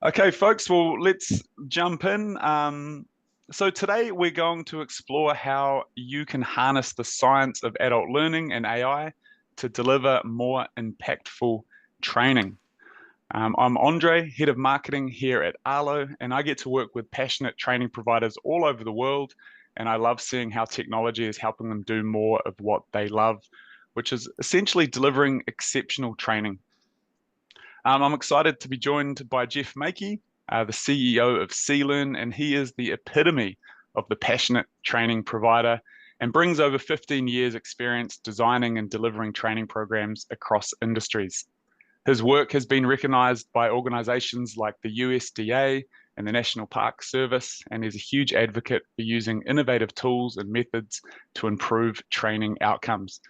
Okay, folks, well, let's jump in. So today we're going to explore how you can harness the science of adult learning and AI to deliver more impactful training. I'm Andre, Head of Marketing here at Arlo, and I get to work with passionate training providers all over the world, and I love seeing how technology is helping them do more of what they love, which is essentially delivering exceptional training. I'm excited to be joined by Jeff Makey, the CEO of cLearn, and he is the epitome of the passionate training provider and brings over 15 years experience designing and delivering training programs across industries. His work has been recognized by organizations like the USDA and the National Park Service, and is a huge advocate for using innovative tools and methods to improve training outcomes.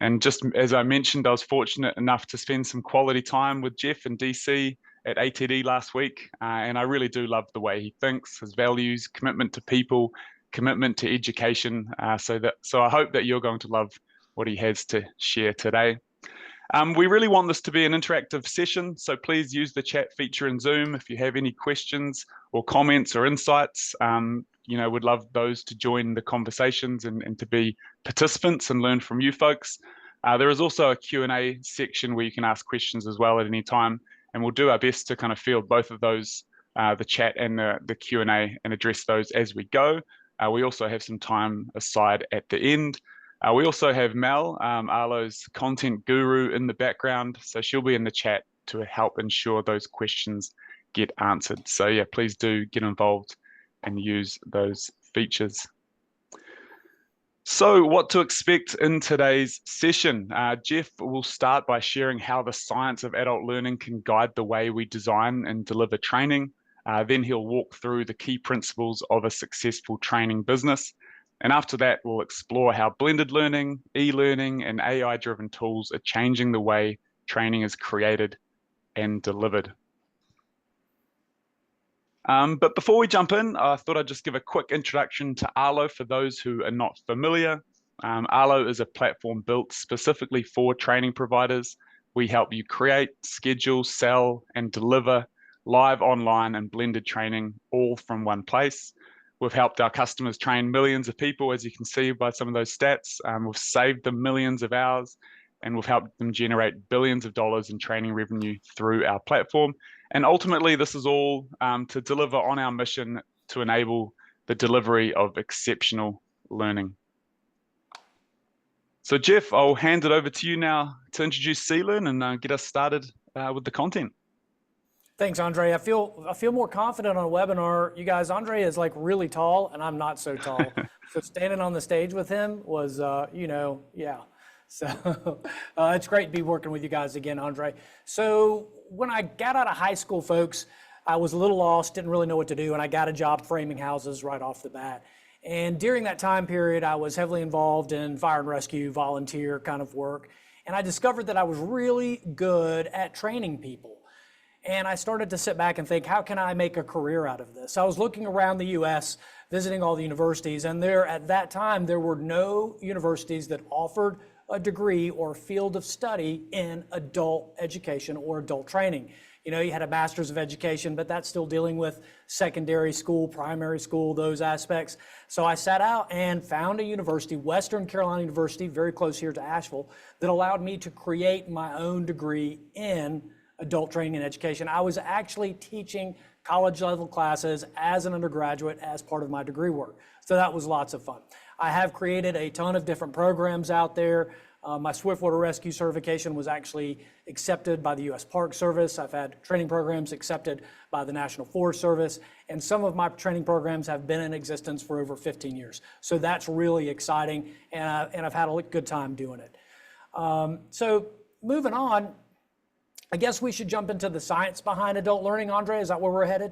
And just as I mentioned, I was fortunate enough to spend some quality time with Jeff in DC at ATD last week. And I really do love the way he thinks, his values, commitment to people, commitment to education. So I hope that you're going to love what he has to share today. We really want this to be an interactive session, so please use the chat feature in Zoom if you have any questions or comments or insights. We'd love those to join the conversations and to be participants and learn from you folks. There is also a Q&A section where you can ask questions as well at any time, and we'll do our best to kind of field both of those, the chat and the Q&A, and address those as we go. We also have some time aside at the end. We also have Mel, Arlo's content guru, in the background, so she'll be in the chat to help ensure those questions get answered. So yeah, please do get involved and use those features. So what to expect in today's session? Jeff will start by sharing how the science of adult learning can guide the way we design and deliver training. Then he'll walk through the key principles of a successful training business. And after that, we'll explore how blended learning, e-learning, and AI-driven tools are changing the way training is created and delivered. But before we jump in, I thought I'd just give a quick introduction to Arlo for those who are not familiar. Arlo is a platform built specifically for training providers. We help you create, schedule, sell, and deliver live, online, and blended training all from one place. We've helped our customers train millions of people, as you can see by some of those stats. We've saved them millions of hours, and we've helped them generate billions of dollars in training revenue through our platform. And ultimately, this is all to deliver on our mission to enable the delivery of exceptional learning. So Jeff, I'll hand it over to you now to introduce cLearn and get us started with the content. Thanks, Andre. I feel more confident on a webinar. You guys, Andre is like really tall, and I'm not so tall. So standing on the stage with him was, yeah. So it's great to be working with you guys again, Andre. So when I got out of high school, folks, I was a little lost, didn't really know what to do, and I got a job framing houses right off the bat. And during that time period, I was heavily involved in fire and rescue, volunteer kind of work, and I discovered that I was really good at training people. And I started to sit back and think, how can I make a career out of this? I was looking around the US, visiting all the universities, and at that time, there were no universities that offered a degree or field of study in adult education or adult training. You know, you had a master's of education, but that's still dealing with secondary school, primary school, those aspects. So I sat out and found a university, Western Carolina University, very close here to Asheville, that allowed me to create my own degree in adult training and education. I was actually teaching college level classes as an undergraduate as part of my degree work. So that was lots of fun. I have created a ton of different programs out there. My Swiftwater Rescue certification was actually accepted by the U.S. Park Service. I've had training programs accepted by the National Forest Service, and some of my training programs have been in existence for over 15 years. So that's really exciting, and I've had a good time doing it. So moving on, I guess we should jump into the science behind adult learning. Andre, is that where we're headed?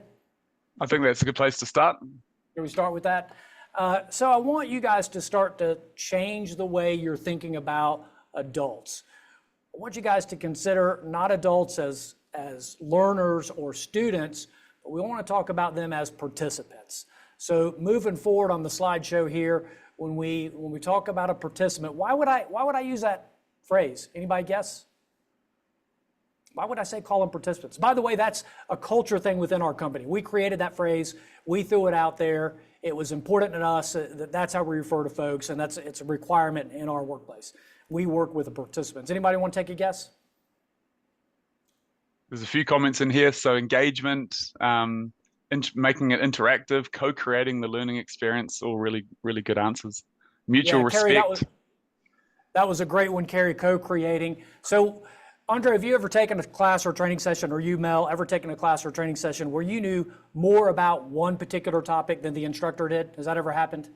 I think that's a good place to start. Can we start with that? So I want you guys to start to change the way you're thinking about adults. I want you guys to consider not adults as learners or students, but we want to talk about them as participants. So moving forward on the slideshow here, when we talk about a participant, why would I use that phrase? Anybody guess? Why would I say call them participants? By the way, that's a culture thing within our company. We created that phrase. We threw it out there. It was important to us. That's how we refer to folks, and it's a requirement in our workplace. We work with the participants. Anybody want to take a guess? There's a few comments in here. So engagement, making it interactive, co-creating the learning experience, all really, really good answers. Mutual Carrie, respect. that was a great one, Carrie, co-creating. So, Andre, have you ever taken a class or training session, or you, Mel, ever taken a class or training session where you knew more about one particular topic than the instructor did? Has that ever happened?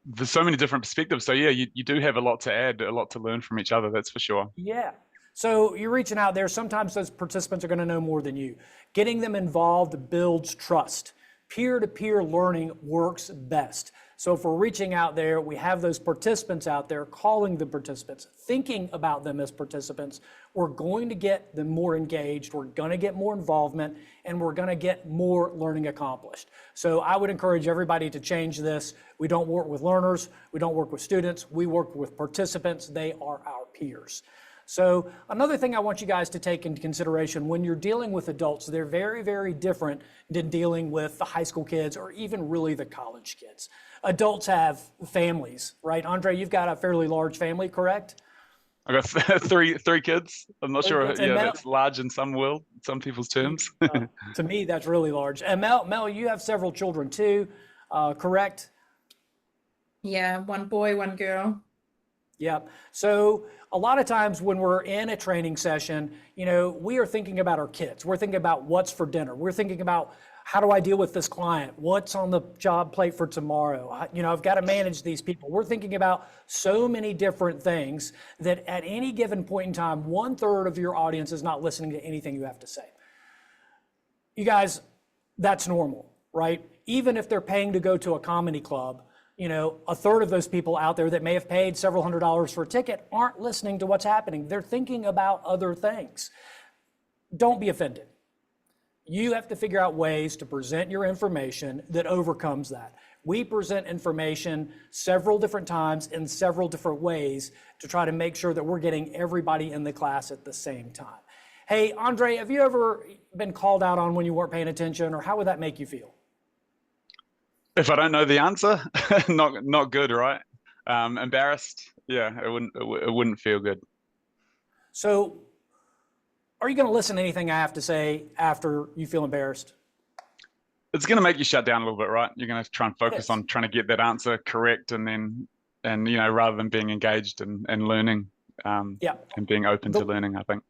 There's so many different perspectives. So yeah, you do have a lot to add, a lot to learn from each other, that's for sure. Yeah. So you're reaching out there. Sometimes those participants are going to know more than you. Getting them involved builds trust. Peer-to-peer learning works best. So if we're reaching out there, we have those participants out there, calling the participants, thinking about them as participants, we're going to get them more engaged, we're going to get more involvement, and we're going to get more learning accomplished. So I would encourage everybody to change this. We don't work with learners, we don't work with students, we work with participants. They are our peers. So another thing I want you guys to take into consideration when you're dealing with adults, they're very, very different than dealing with the high school kids or even really the college kids. Adults have families, right? Andre, you've got a fairly large family, correct? I got three kids. I'm not sure. Kids. Yeah, that's large in some people's terms. To me, that's really large. And Mel, you have several children too, correct? Yeah, one boy, one girl. Yep. So a lot of times when we're in a training session, we are thinking about our kids. We're thinking about what's for dinner. We're thinking about how do I deal with this client? What's on the job plate for tomorrow? I've got to manage these people. We're thinking about so many different things that at any given point in time, 1/3 of your audience is not listening to anything you have to say. You guys, that's normal, right? Even if they're paying to go to a comedy club, 1/3 of those people out there that may have paid several $100s for a ticket aren't listening to what's happening. They're thinking about other things. Don't be offended. You have to figure out ways to present your information that overcomes that. We present information several different times in several different ways to try to make sure that we're getting everybody in the class at the same time. Hey, Andre, have you ever been called out on when you weren't paying attention, or how would that make you feel? If I don't know the answer, not good, right? Embarrassed. Yeah, it wouldn't feel good. So, are you going to listen to anything I have to say after you feel embarrassed? It's going to make you shut down a little bit, right? You're going to try and focus on trying to get that answer correct, and rather than being engaged and learning, and being open to learning, I think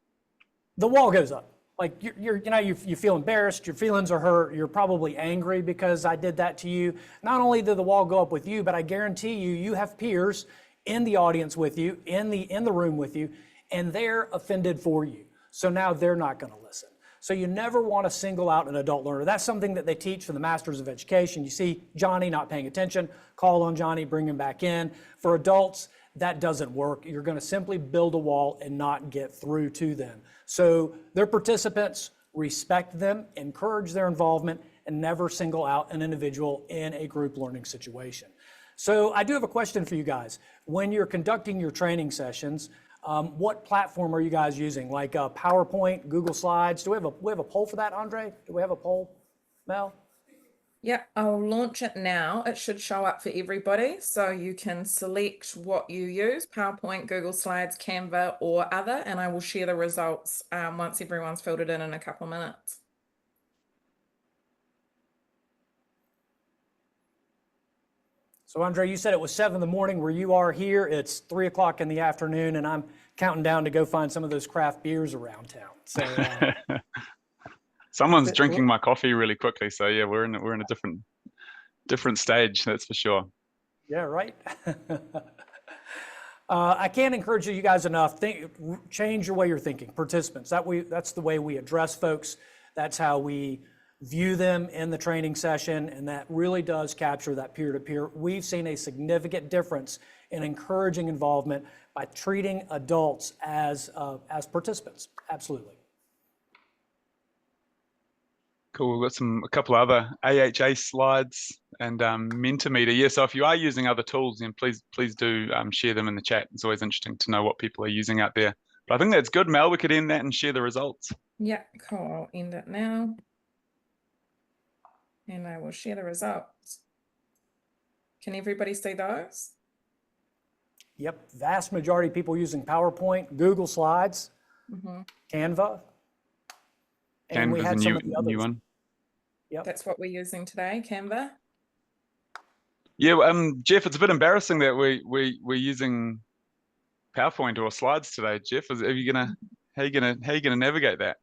the wall goes up. Like you feel embarrassed, your feelings are hurt, you're probably angry because I did that to you. Not only did the wall go up with you, but I guarantee you have peers in the audience with you, in the room with you, and they're offended for you. So now they're not going to listen. So you never want to single out an adult learner. That's something that they teach for the Masters of Education. You see Johnny not paying attention, call on Johnny, bring him back in. For adults, that doesn't work. You're going to simply build a wall and not get through to them. So their participants, respect them, encourage their involvement, and never single out an individual in a group learning situation. So I do have a question for you guys. When you're conducting your training sessions, what platform are you guys using? Like PowerPoint, Google Slides? Do we have a poll for that, Andre? Do we have a poll, Mel? Yeah, I'll launch it now. It should show up for everybody. So you can select what you use, PowerPoint, Google Slides, Canva, or other, and I will share the results once everyone's filled it in a couple of minutes. So Andre, you said it was 7 in the morning where you are here. It's 3 o'clock in the afternoon, and I'm counting down to go find some of those craft beers around town. So someone's drinking my coffee really quickly. So yeah, we're in a different stage, that's for sure. Yeah, right. I can't encourage you guys enough. Change your way you're thinking. Participants. That's the way we address folks. That's how we view them in the training session, and that really does capture that peer-to-peer. We've seen a significant difference in encouraging involvement by treating adults as participants. Absolutely. Cool. We've got a couple other AHA slides and Mentimeter. Yeah, so if you are using other tools, then please do share them in the chat. It's always interesting to know what people are using out there. But I think that's good, Mel. We could end that and share the results. Yeah, cool. I'll end it now. And I will share the results. Can everybody see those? Yep, vast majority of people using PowerPoint, Google Slides, Canva. And we Canva's had a some of the new others. one. Yep. That's what we're using today, Canva. Yeah, Jeff, it's a bit embarrassing that we're using PowerPoint or slides today. Jeff, how are you gonna navigate that?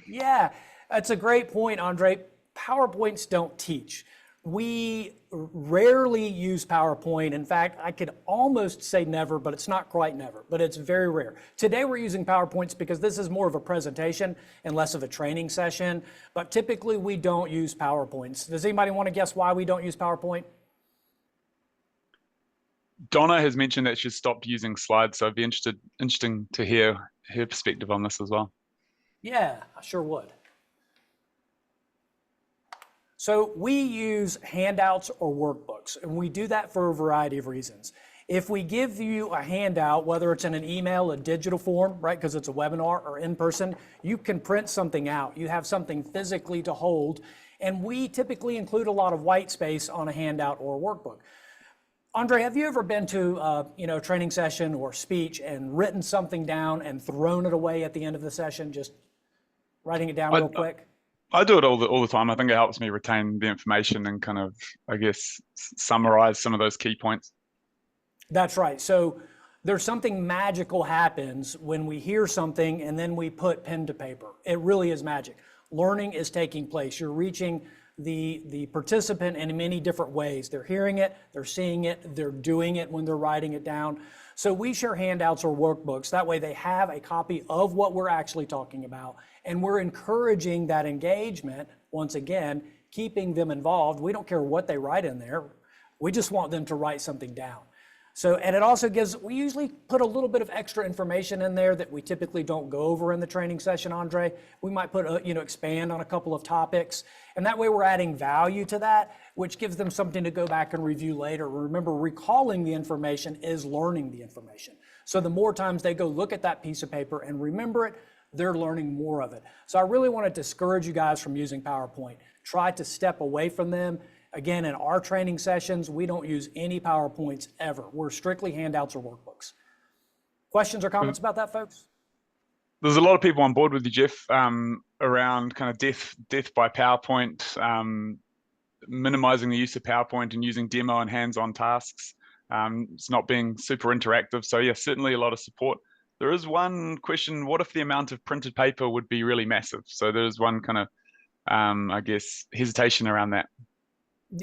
Yeah, that's a great point, Andre. PowerPoints don't teach. We rarely use PowerPoint. In fact, I could almost say never, but it's not quite never, but it's very rare. Today we're using PowerPoints because this is more of a presentation and less of a training session, but typically we don't use PowerPoints. Does anybody want to guess why we don't use PowerPoint? Donna has mentioned that she's stopped using slides, so I'd be interesting to hear her perspective on this as well. Yeah, I sure would. So we use handouts or workbooks, and we do that for a variety of reasons. If we give you a handout, whether it's in an email, a digital form, right, because it's a webinar, or in person, you can print something out. You have something physically to hold, and we typically include a lot of white space on a handout or a workbook. Andre, have you ever been to a training session or speech and written something down and thrown it away at the end of the session, just writing it down real quick? I do it all the time. I think it helps me retain the information and kind of, I guess, summarize some of those key points. That's right. So there's something magical happens when we hear something and then we put pen to paper. It really is magic. Learning is taking place. You're reaching the participant in many different ways. They're hearing it, they're seeing it, they're doing it when they're writing it down. So we share handouts or workbooks. That way they have a copy of what we're actually talking about. And we're encouraging that engagement, once again, keeping them involved. We don't care what they write in there. We just want them to write something down. So, and it also we usually put a little bit of extra information in there that we typically don't go over in the training session, Andre. We might put, expand on a couple of topics. And that way we're adding value to that, which gives them something to go back and review later. Remember, recalling the information is learning the information. So the more times they go look at that piece of paper and remember it, they're learning more of it. So I really want to discourage you guys from using PowerPoint. Try to step away from them. Again, in our training sessions, we don't use any PowerPoints ever. We're strictly handouts or workbooks. Questions or comments about that, folks? There's a lot of people on board with you, Jeff, around kind of death by PowerPoint, minimizing the use of PowerPoint and using demo and hands-on tasks. It's not being super interactive. So yeah, certainly a lot of support. There is one question: what if the amount of printed paper would be really massive? So there's one kind of, I guess, hesitation around that.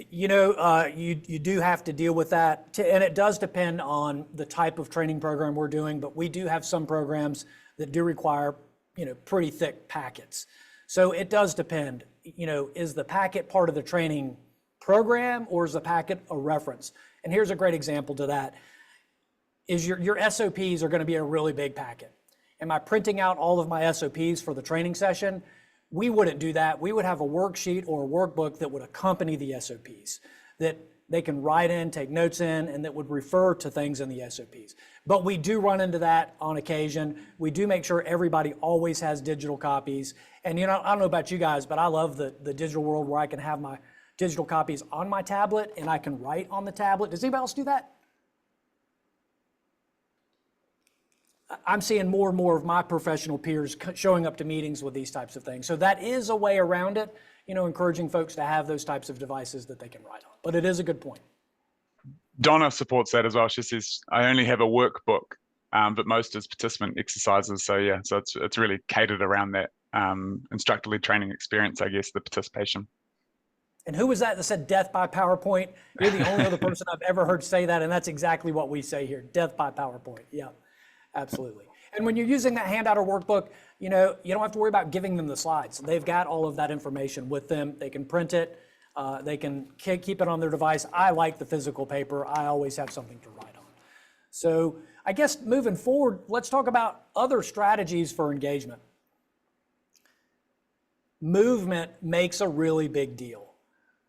You do have to deal with that, and it does depend on the type of training program we're doing, but we do have some programs that do require, pretty thick packets. So it does depend, is the packet part of the training program or is the packet a reference? And here's a great example to that. Is your SOPs are going to be a really big packet. Am I printing out all of my SOPs for the training session? We wouldn't do that. We would have a worksheet or a workbook that would accompany the SOPs, that they can write in, take notes in, and that would refer to things in the SOPs. But we do run into that on occasion. We do make sure everybody always has digital copies. And I don't know about you guys, but I love the digital world where I can have my digital copies on my tablet and I can write on the tablet. Does anybody else do that? I'm seeing more and more of my professional peers showing up to meetings with these types of things. So that is a way around it, encouraging folks to have those types of devices that they can write on. But it is a good point. Donna supports that as well. She says, I only have a workbook, but most is participant exercises. So yeah, so it's really catered around that instructor-led training experience, I guess, the participation. And who was that said death by PowerPoint? You're the only other person I've ever heard say that, and that's exactly what we say here, death by PowerPoint. Yeah. Absolutely. And when you're using that handout or workbook, you don't have to worry about giving them the slides. They've got all of that information with them. They can print it. They can keep it on their device. I like the physical paper. I always have something to write on. So I guess moving forward, let's talk about other strategies for engagement. Movement makes a really big deal.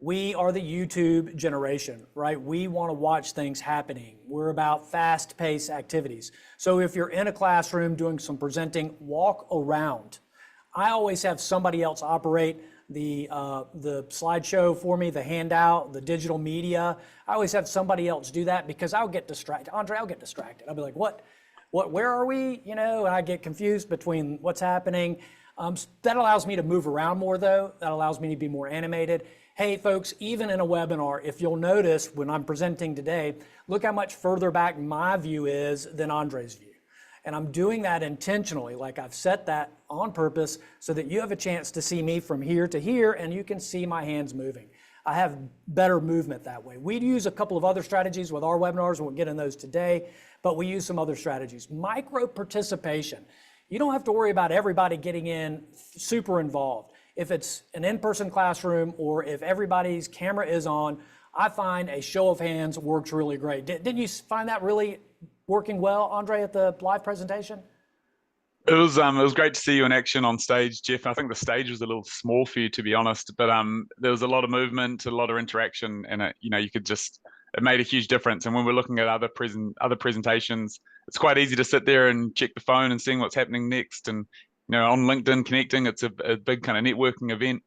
We are the YouTube generation, right? We want to watch things happening. We're about fast-paced activities. So if you're in a classroom doing some presenting, walk around. I always have somebody else operate the slideshow for me, the handout, the digital media. I always have somebody else do that because I'll get distracted. Andre, I'll get distracted. I'll be like, where are we? You know, and I get confused between what's happening. That allows me to move around more though. That allows me to be more animated. Hey folks, even in a webinar, if you'll notice when I'm presenting today, look how much further back my view is than Andre's view. And I'm doing that intentionally, like I've set that on purpose so that you have a chance to see me from here to here and you can see my hands moving. I have better movement that way. We use a couple of other strategies with our webinars, we'll get in those today, but we use some other strategies. Micro participation. You don't have to worry about everybody getting in super involved. If it's an in-person classroom or if everybody's camera is on, I find a show of hands works really great. Didn't you find that really working well, Andre, at the live presentation? It was great to see you in action on stage, Jeff. I think the stage was a little small for you, to be honest, but there was a lot of movement, a lot of interaction, and it made a huge difference. And when we're looking at other presentations, it's quite easy to sit there and check the phone and seeing what's happening next. And on LinkedIn connecting, it's a big kind of networking event,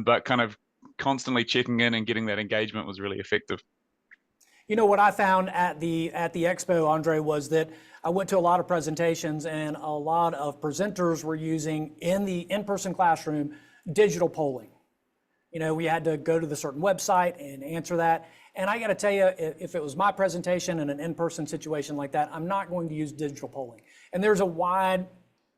but kind of constantly checking in and getting that engagement was really effective. You know, what I found at the expo, Andre, was that I went to a lot of presentations and a lot of presenters were using in the in-person classroom digital polling. We had to go to the certain website and answer that. And I got to tell you, if it was my presentation in an in-person situation like that, I'm not going to use digital polling. And there's a wide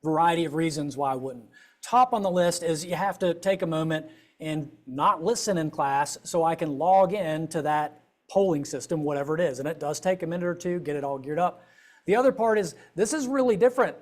variety of reasons why I wouldn't. Top on the list is you have to take a moment and not listen in class so I can log in to that polling system, whatever it is. And it does take a minute or two, get it all geared up. The other part is, this is really different.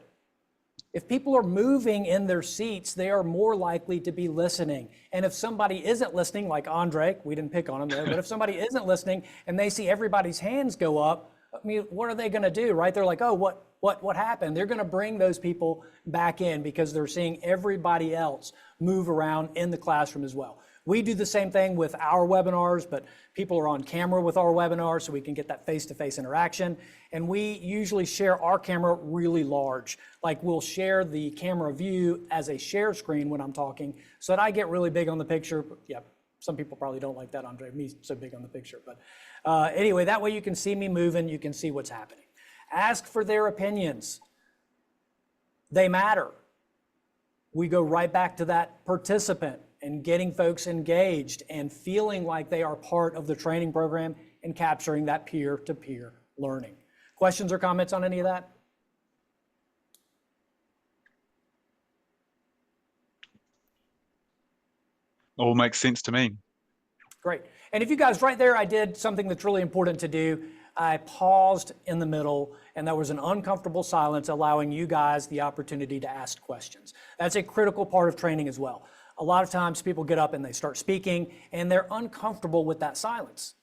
If people are moving in their seats, they are more likely to be listening. And if somebody isn't listening, like Andre, we didn't pick on him there, but if somebody isn't listening and they see everybody's hands go up, I mean, what are they going to do, right? They're like, oh, what happened? They're going to bring those people back in because they're seeing everybody else move around in the classroom as well. We do the same thing with our webinars, but people are on camera with our webinars so we can get that face-to-face interaction. And we usually share our camera really large. Like we'll share the camera view as a share screen when I'm talking so that I get really big on the picture. Yeah, some people probably don't like that, Andre, me so big on the picture. But anyway, that way you can see me moving, you can see what's happening. Ask for their opinions. They matter. We go right back to that participant and getting folks engaged and feeling like they are part of the training program and capturing that peer-to-peer learning. Questions or comments on any of that? All makes sense to me. Great. And if you guys, right there, I did something that's really important to do. I paused in the middle and there was an uncomfortable silence allowing you guys the opportunity to ask questions. That's a critical part of training as well. A lot of times people get up and they start speaking and they're uncomfortable with that silence.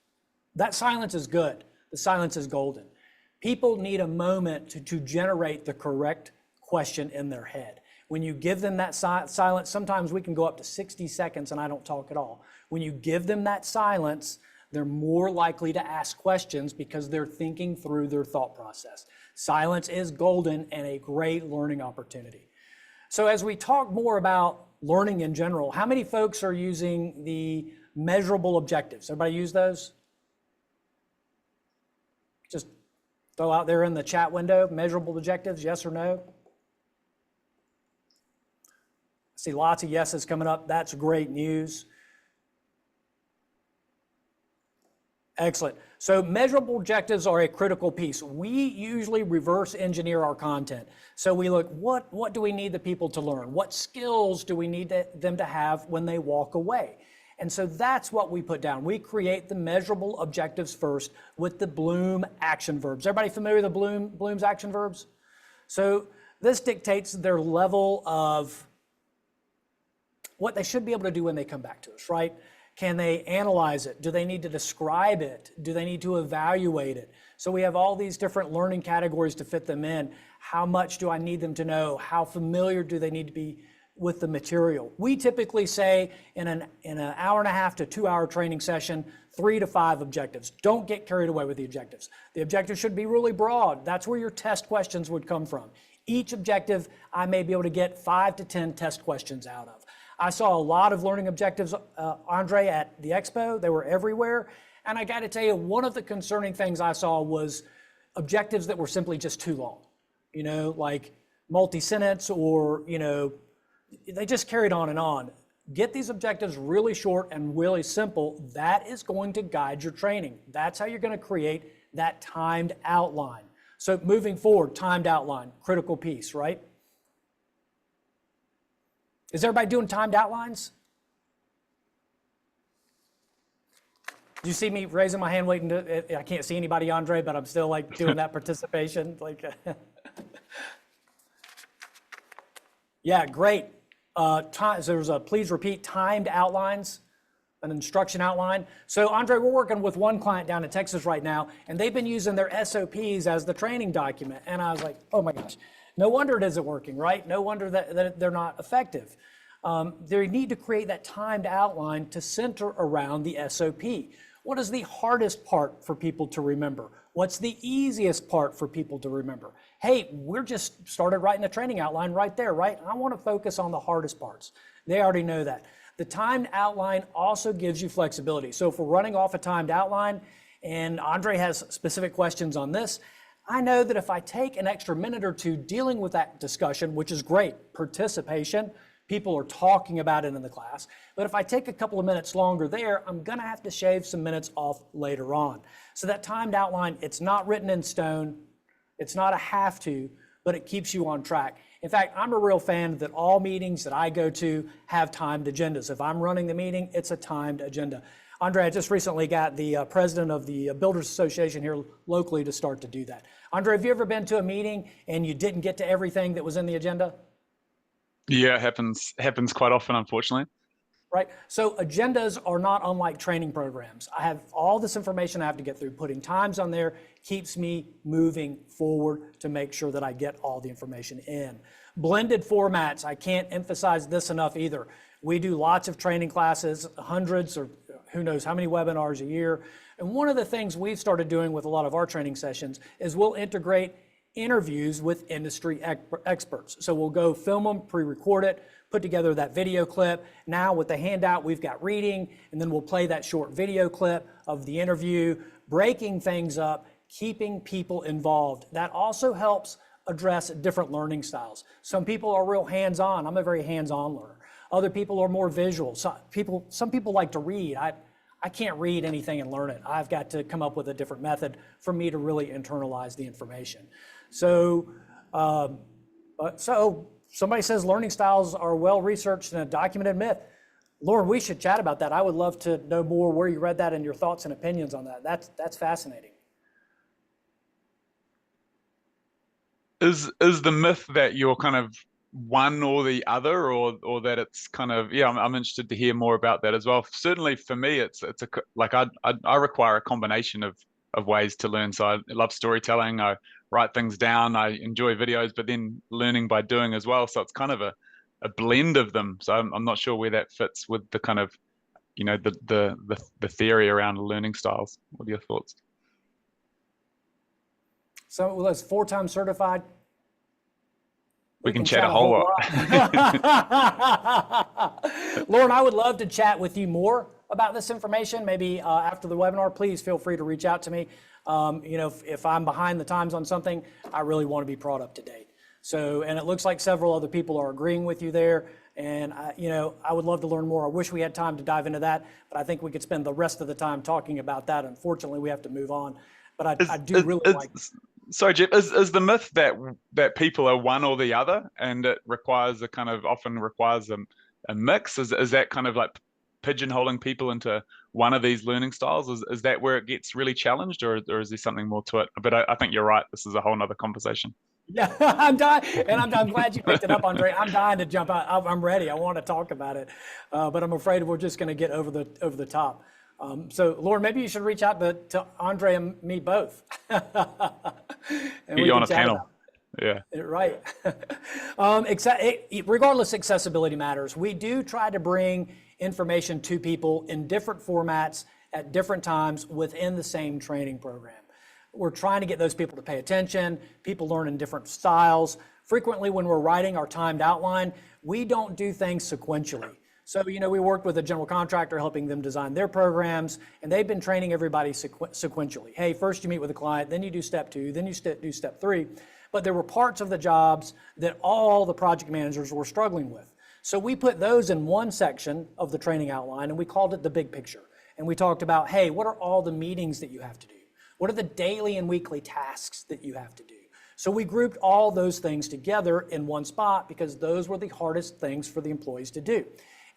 That silence is good. The silence is golden. People need a moment to generate the correct question in their head. When you give them that silence, sometimes we can go up to 60 seconds and I don't talk at all. When you give them that silence, they're more likely to ask questions because they're thinking through their thought process. Silence is golden and a great learning opportunity. So as we talk more about learning in general, how many folks are using the measurable objectives? Everybody use those? Just throw out there in the chat window, measurable objectives, yes or no? I see lots of yeses coming up. That's great news. Excellent. So measurable objectives are a critical piece. We usually reverse engineer our content. So we look, what do we need the people to learn? What skills do we need them to have when they walk away? And so that's what we put down. We create the measurable objectives first with the Bloom action verbs. Everybody familiar with the Bloom's action verbs? So this dictates their level of what they should be able to do when they come back to us, right? Can they analyze it? Do they need to describe it? Do they need to evaluate it? So we have all these different learning categories to fit them in. How much do I need them to know? How familiar do they need to be with the material. We typically say in an hour and a half to 2 hour training session, 3 to 5 objectives. Don't get carried away with the objectives. The objectives should be really broad. That's where your test questions would come from. Each objective, I may be able to get 5 to 10 test questions out of. I saw a lot of learning objectives, Andre, at the expo. They were everywhere. And I got to tell you, one of the concerning things I saw was objectives that were simply just too long, like multi-sentence, or, they just carried on and on. Get these objectives really short and really simple. That is going to guide your training. That's how you're going to create that timed outline. So moving forward, timed outline, critical piece, right? Is everybody doing timed outlines? Do you see me raising my hand waiting I can't see anybody, Andre, but I'm still like doing that participation. Yeah, great. So there's a please repeat timed outlines, an instruction outline. So Andre, we're working with one client down in Texas right now, and they've been using their SOPs as the training document. And I was like, oh my gosh, no wonder it isn't working, right? No wonder that they're not effective. They need to create that timed outline to center around the SOP. What is the hardest part for people to remember? What's the easiest part for people to remember? Hey, we're just started writing a training outline right there, right? I want to focus on the hardest parts. They already know that. The timed outline also gives you flexibility. So if we're running off a timed outline and Andre has specific questions on this, I know that if I take an extra minute or two dealing with that discussion, which is great, participation, people are talking about it in the class, but if I take a couple of minutes longer there, I'm gonna have to shave some minutes off later on. So that timed outline, it's not written in stone, it's not a have to, but it keeps you on track. In fact, I'm a real fan that all meetings that I go to have timed agendas. If I'm running the meeting, it's a timed agenda. Andre, I just recently got the president of the Builders Association here locally to start to do that. Andre, have you ever been to a meeting and you didn't get to everything that was in the agenda? Yeah, it happens quite often, unfortunately. Right, so agendas are not unlike training programs. I have all this information I have to get through. Putting times on there keeps me moving forward to make sure that I get all the information in. Blended formats, I can't emphasize this enough either. We do lots of training classes, hundreds or who knows how many webinars a year. And one of the things we've started doing with a lot of our training sessions is we'll integrate interviews with industry experts. So we'll go film them, pre-record it, put together that video clip. Now with the handout, we've got reading, and then we'll play that short video clip of the interview, breaking things up, keeping people involved. That also helps address different learning styles. Some people are real hands-on. I'm a very hands-on learner. Other people are more visual. Some people like to read. I can't read anything and learn it. I've got to come up with a different method for me to really internalize the information. So somebody says learning styles are well-researched and a documented myth. Lauren, we should chat about that. I would love to know more where you read that and your thoughts and opinions on that. That's fascinating. Is the myth that you're kind of one or the other, or that it's kind of, yeah, I'm interested to hear more about that as well. Certainly for me, it's I require a combination of ways to learn. So I love storytelling. I write things down. I enjoy videos, but then learning by doing as well. So it's kind of a blend of them. So I'm not sure where that fits with the kind of, the theory around learning styles. What are your thoughts? So that's 4-time certified. We can chat a whole lot. Lauren, I would love to chat with you more about this information. Maybe after the webinar, please feel free to reach out to me. If I'm behind the times on something, I really want to be brought up to date. So, and it looks like several other people are agreeing with you there. And I would love to learn more. I wish we had time to dive into that, but I think we could spend the rest of the time talking about that. Unfortunately, we have to move on. But I do really like. Sorry, Jeff, is the myth that people are one or the other, and it often requires a mix? Is that kind of like pigeonholing people into one of these learning styles? Is that where it gets really challenged, or is there something more to it? But I think you're right. This is a whole nother conversation. Yeah, I'm dying, and I'm glad you picked it up, Andre. I'm dying to jump out. I'm ready. I want to talk about it, but I'm afraid we're just going to get over the top. So, Lauren, maybe you should reach out to Andre and me both. And you on a panel. Yeah. Right. Regardless, accessibility matters. We do try to bring information to people in different formats at different times within the same training program. We're trying to get those people to pay attention. People learn in different styles. Frequently, when we're writing our timed outline, we don't do things sequentially. So, we worked with a general contractor helping them design their programs, and they've been training everybody sequentially. Hey, first you meet with a client, then you do step 2, then you do step 3. But there were parts of the jobs that all the project managers were struggling with. So we put those in one section of the training outline, and we called it the big picture. And we talked about, hey, what are all the meetings that you have to do? What are the daily and weekly tasks that you have to do? So we grouped all those things together in one spot because those were the hardest things for the employees to do.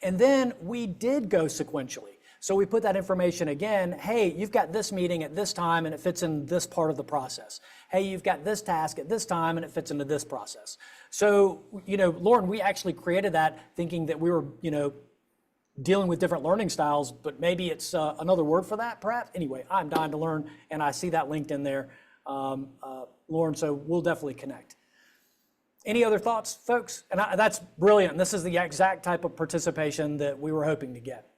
And then we did go sequentially. So we put that information again, hey, you've got this meeting at this time and it fits in this part of the process. Hey, you've got this task at this time and it fits into this process. So, Lauren, we actually created that thinking that we were, dealing with different learning styles, but maybe it's another word for that, perhaps. Anyway, I'm dying to learn, and I see that linked in there, Lauren, so we'll definitely connect. Any other thoughts, folks? And that's brilliant. This is the exact type of participation that we were hoping to get.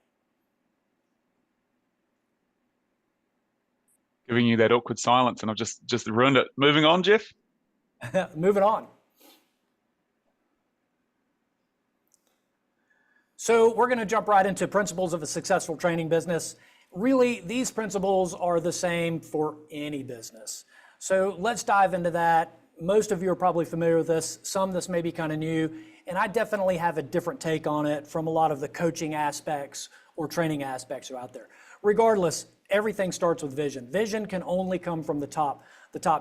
Giving you that awkward silence, and I've just ruined it. Moving on, Jeff. Moving on. So we're going to jump right into principles of a successful training business. Really, these principles are the same for any business. So let's dive into that. Most of you are probably familiar with this. Some this may be kind of new, and I definitely have a different take on it from a lot of the coaching aspects or training aspects are out there. Regardless, everything starts with vision. Vision can only come from the top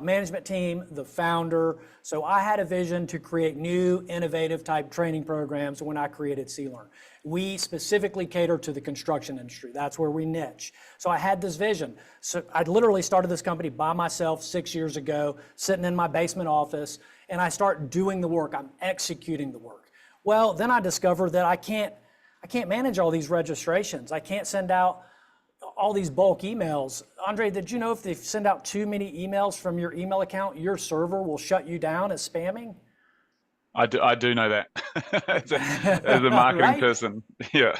management team, the founder. So I had a vision to create new, innovative type training programs when I created cLearn. We specifically cater to the construction industry. That's where we niche. So I had this vision. So I literally started this company by myself 6 years ago, sitting in my basement office, and I start doing the work. I'm executing the work. Well, then I discovered that I can't manage all these registrations. I can't send out all these bulk emails. Andre, did you know if they send out too many emails from your email account, your server will shut you down as spamming? I do know that as a marketing Right? person. Yeah.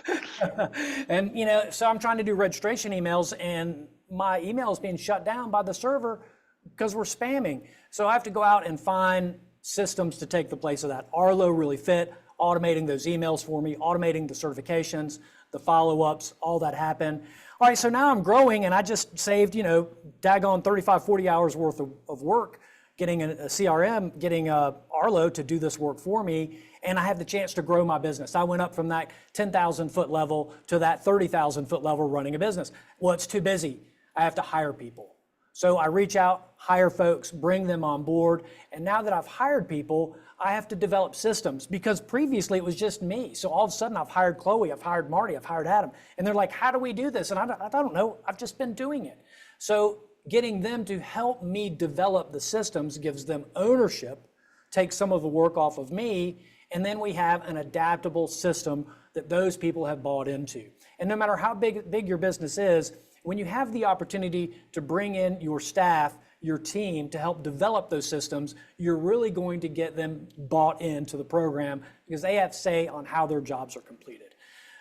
And so I'm trying to do registration emails and my email is being shut down by the server because we're spamming. So I have to go out and find systems to take the place of that. Arlo really fit, automating those emails for me, automating the certifications, the follow-ups, all that happened. All right, so now I'm growing and I just saved, daggone 35, 40 hours worth of work getting a CRM, getting Arlo to do this work for me, and I have the chance to grow my business. I went up from that 10,000 foot level to that 30,000 foot level running a business. Well, it's too busy. I have to hire people. So I reach out, hire folks, bring them on board, and now that I've hired people, I have to develop systems because previously it was just me. So all of a sudden I've hired Chloe, I've hired Marty, I've hired Adam, and they're like, how do we do this? And I don't know, I've just been doing it. So getting them to help me develop the systems gives them ownership, takes some of the work off of me, and then we have an adaptable system that those people have bought into. And no matter how big your business is, when you have the opportunity to bring in your staff, your team to help develop those systems, you're really going to get them bought into the program because they have say on how their jobs are completed.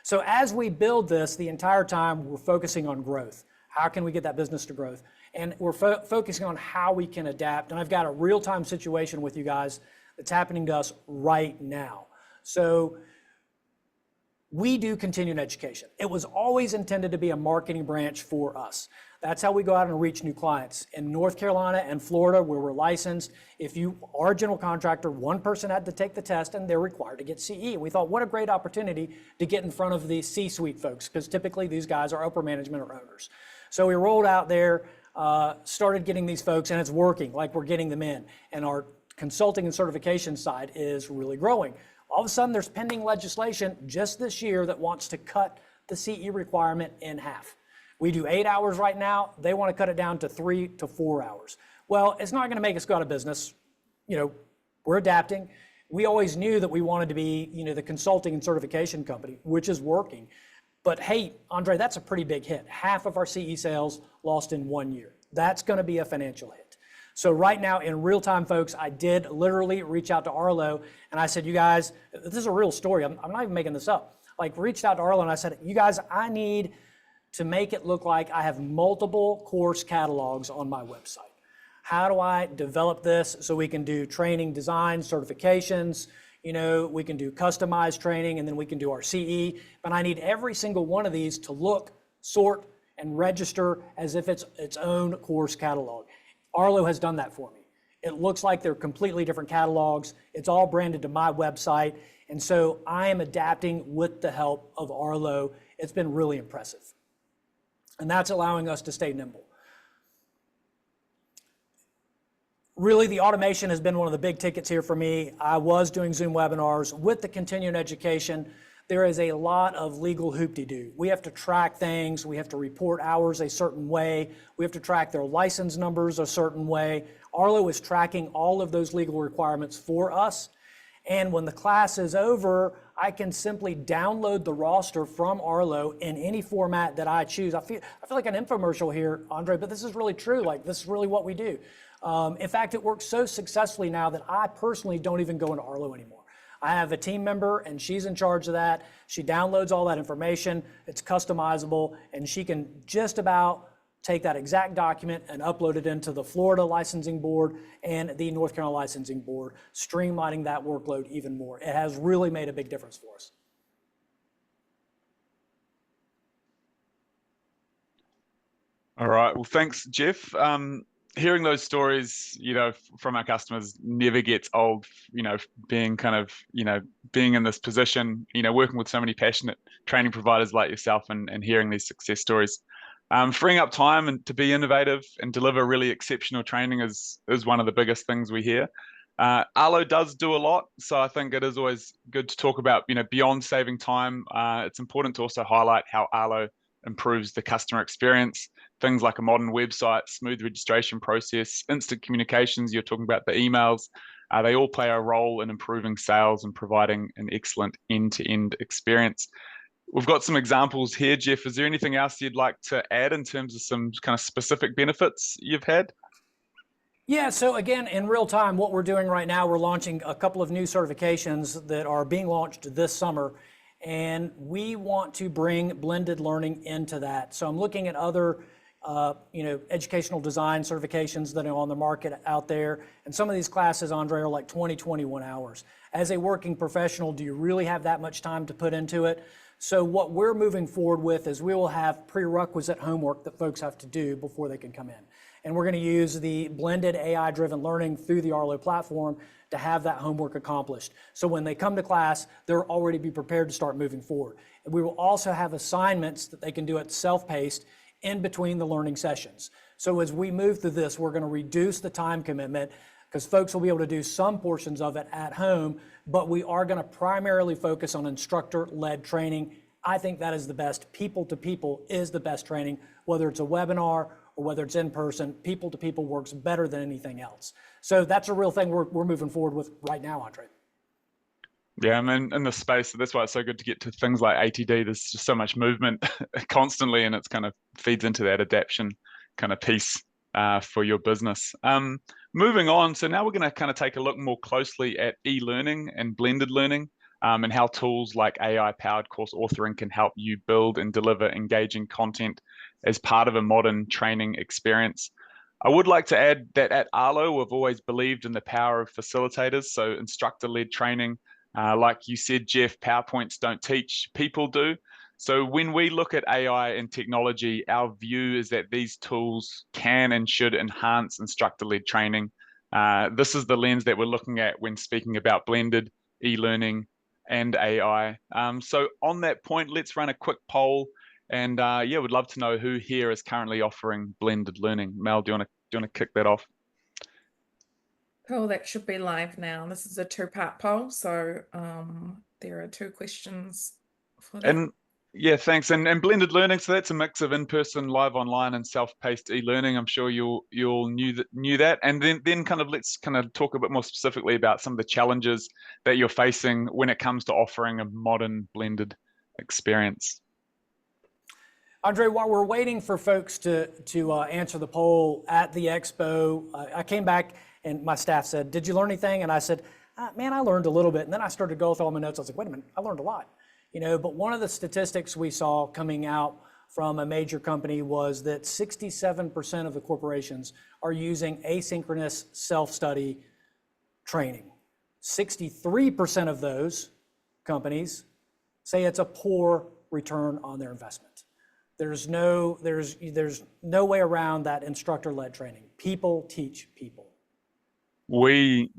So as we build this, the entire time we're focusing on growth. How can we get that business to growth? And we're focusing on how we can adapt. And I've got a real-time situation with you guys that's happening to us right now. So we do continuing education. It was always intended to be a marketing branch for us. That's how we go out and reach new clients. In North Carolina and Florida, where we're licensed, if you are a general contractor, one person had to take the test and they're required to get CE. We thought, what a great opportunity to get in front of the C-suite folks, because typically these guys are upper management or owners. So we rolled out there, started getting these folks, and it's working, like we're getting them in. And our consulting and certification side is really growing. All of a sudden, there's pending legislation just this year that wants to cut the CE requirement in half. We do 8 hours right now. They want to cut it down to 3 to 4 hours. Well, it's not going to make us go out of business. We're adapting. We always knew that we wanted to be, the consulting and certification company, which is working. But hey, Andre, that's a pretty big hit. Half of our CE sales lost in 1 year. That's going to be a financial hit. So right now in real time, folks, I did literally reach out to Arlo and I said, you guys, this is a real story. I'm not even making this up. Like, reached out to Arlo and I said, you guys, I need to make it look like I have multiple course catalogs on my website. How do I develop this so we can do training, design, certifications, we can do customized training, and then we can do our CE, but I need every single one of these to look, sort, and register as if it's its own course catalog. Arlo has done that for me. It looks like they're completely different catalogs. It's all branded to my website. And so I am adapting with the help of Arlo. It's been really impressive. And that's allowing us to stay nimble. Really, the automation has been one of the big tickets here for me. I was doing Zoom webinars. With the continuing education, there is a lot of legal hoop-de-doo. We have to track things. We have to report hours a certain way. We have to track their license numbers a certain way. Arlo is tracking all of those legal requirements for us. And when the class is over, I can simply download the roster from Arlo in any format that I choose. I feel like an infomercial here, Andre, but this is really true. Like, this is really what we do. In fact, it works so successfully now that I personally don't even go into Arlo anymore. I have a team member and she's in charge of that. She downloads all that information. It's customizable, and she can just about take that exact document and upload it into the Florida licensing board and the North Carolina licensing board, streamlining that workload even more. It has really made a big difference for us. All right. Well, thanks, Jeff. Hearing those stories, from our customers never gets old, being being in this position, working with so many passionate training providers like yourself and hearing these success stories. Freeing up time and to be innovative and deliver really exceptional training is one of the biggest things we hear. Arlo does do a lot, so I think it is always good to talk about, beyond saving time. It's important to also highlight how Arlo improves the customer experience. Things like a modern website, smooth registration process, instant communications, you're talking about the emails, they all play a role in improving sales and providing an excellent end-to-end experience. We've got some examples here, Jeff. Is there anything else you'd like to add in terms of some kind of specific benefits you've had? Yeah, so again, in real time, what we're doing right now, we're launching a couple of new certifications that are being launched this summer, and we want to bring blended learning into that. So I'm looking at other educational design certifications that are on the market out there. And some of these classes, Andre, are like 20, 21 hours. As a working professional, do you really have that much time to put into it? So what we're moving forward with is we will have prerequisite homework that folks have to do before they can come in. And we're going to use the blended AI-driven learning through the Arlo platform to have that homework accomplished. So when they come to class, they'll already be prepared to start moving forward. And we will also have assignments that they can do at self-paced in between the learning sessions. So as we move through this, we're going to reduce the time commitment because folks will be able to do some portions of it at home, but we are going to primarily focus on instructor-led training. I think that is the best. People-to-people is the best training, whether it's a webinar or whether it's in person. People-to-people works better than anything else. So that's a real thing we're moving forward with right now, Andre. Yeah, I'm in the space, so that's why it's so good to get to things like ATD. There's just so much movement constantly, and it's kind of feeds into that adaptation kind of piece for your business. Moving on, so now we're going to kind of take a look more closely at e-learning and blended learning, and how tools like AI-powered course authoring can help you build and deliver engaging content as part of a modern training experience. I would like to add that at Arlo, we've always believed in the power of facilitators, so instructor-led training. Like you said, Jeff, PowerPoints don't teach, people do. So when we look at AI and technology, our view is that these tools can and should enhance instructor-led training. This is the lens that we're looking at when speaking about blended e-learning and AI. So on that point, let's run a quick poll. And yeah, we'd love to know who here is currently offering blended learning. Mel, do you want to kick that off? Cool, that should be live now. This is a two-part poll, so there are two questions for that. And yeah, thanks. And blended learning, so that's a mix of in-person, live online, and self-paced e-learning. I'm sure you all knew that. And then let's talk a bit more specifically about some of the challenges that you're facing when it comes to offering a modern blended experience. Andre, while we're waiting for folks to answer the poll at the expo, I came back and my staff said, "Did you learn anything?" And I said, "Man, I learned a little bit." And then I started to go through all my notes. I was like, "Wait a minute, I learned a lot." But one of the statistics we saw coming out from a major company was that 67% of the corporations are using asynchronous self-study training. 63% of those companies say it's a poor return on their investment. There's no way around that instructor-led training. People teach people. We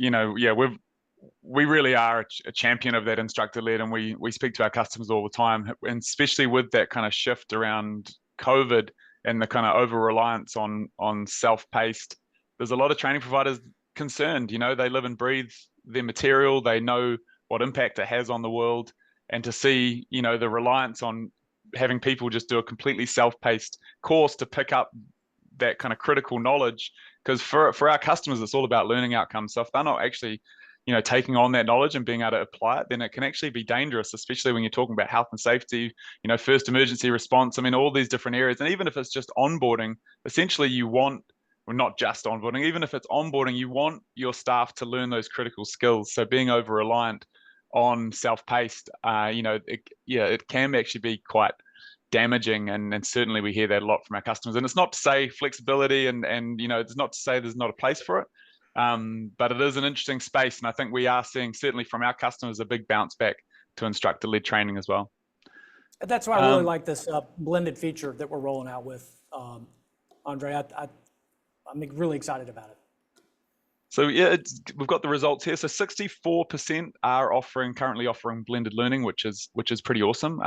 really are a champion of that instructor-led, and we speak to our customers all the time, and especially with that kind of shift around COVID and the kind of over-reliance on self-paced. There's a lot of training providers concerned. They live and breathe their material. They know what impact it has on the world, and to see the reliance on having people just do a completely self-paced course to pick up that kind of critical knowledge, because for our customers, it's all about learning outcomes. So if they're not actually taking on that knowledge and being able to apply it, then it can actually be dangerous, especially when you're talking about health and safety, first emergency response. I mean, all these different areas. And even if it's just onboarding, essentially you want, well, not just onboarding, even if it's onboarding, you want your staff to learn those critical skills. So being over-reliant on self-paced, it can actually be quite damaging, and certainly we hear that a lot from our customers. And it's not to say flexibility and it's not to say there's not a place for it, but it is an interesting space, and I think we are seeing, certainly from our customers, a big bounce back to instructor-led training as well. That's why I really like this blended feature that we're rolling out with, Andre. I'm really excited about it. So yeah, we've got the results here. So 64% are currently offering blended learning, which is pretty awesome.